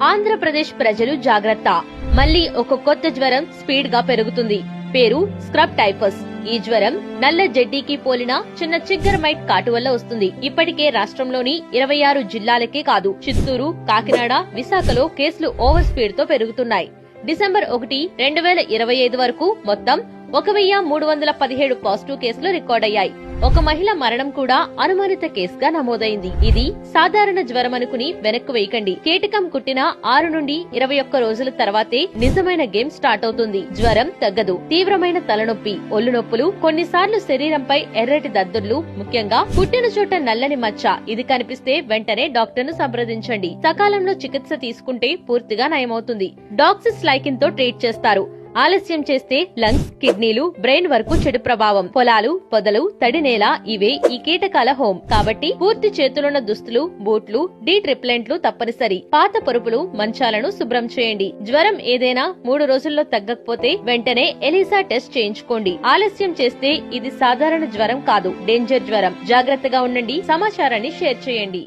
ఆంధ్రప్రదేశ్ ప్రజలు జాగ్రత్త. మళ్లీ ఒక కొత్త జ్వరం స్పీడ్ గా పెరుగుతుంది. పేరు స్క్రబ్ టైఫస్. ఈ జ్వరం నల్ల జెడ్డీకి పోలిన చిన్న చిగ్గరమైట్ కాటు వల్ల వస్తుంది. ఇప్పటికే రాష్ట్రంలోని 26 జిల్లాలకే కాదు, చిత్తూరు, కాకినాడ, విశాఖలో కేసులు ఓవర్ స్పీడ్ తో పెరుగుతున్నాయి. డిసెంబర్ 1, 2025 వరకు మొత్తం 1317 పాజిటివ్ కేసులు రికార్డయ్యాయి. ఒక మహిళ మరణం కూడా అనుమానిత కేసుగా నమోదైంది. ఇది సాధారణ జ్వరం అనుకుని వెనక్కు వేయకండి. కీటకం కుట్టిన 6 నుండి 21 రోజుల తర్వాతే నిజమైన గేమ్ స్టార్ట్ అవుతుంది. జ్వరం తగ్గదు. తీవ్రమైన తలనొప్పి, ఒళ్ళు నొప్పులు, కొన్నిసార్లు శరీరంపై ఎర్రటి దద్దుర్లు, ముఖ్యంగా పుట్టిన చోట నల్లని మచ్చ, ఇది కనిపిస్తే వెంటనే డాక్టర్ ను సంప్రదించండి. సకాలంలో చికిత్స తీసుకుంటే పూర్తిగా నయమవుతుంది. డాక్సిస్ లైకిన్ తో ట్రీట్ చేస్తారు. ఆలస్యం చేస్తే లంగ్స్, కిడ్నీలు, బ్రెయిన్ వరకు చెడు ప్రభావం. పొలాలు, పొదలు, తడి నేల ఇవే ఈ కీటకాల హోం. కాబట్టి పూర్తి చేతులున్న దుస్తులు, బూట్లు, ట్రిప్లెంట్లు తప్పనిసరి. పాత పరుపులు, మంచాలను శుభ్రం చేయండి. జ్వరం ఏదైనా 3 రోజుల్లో తగ్గకపోతే వెంటనే ఎలిసా టెస్ట్ చేయించుకోండి. ఆలస్యం చేస్తే ఇది సాధారణ జ్వరం కాదు, డేంజర్ జ్వరం. జాగ్రత్తగా ఉండండి. సమాచారాన్ని షేర్ చేయండి.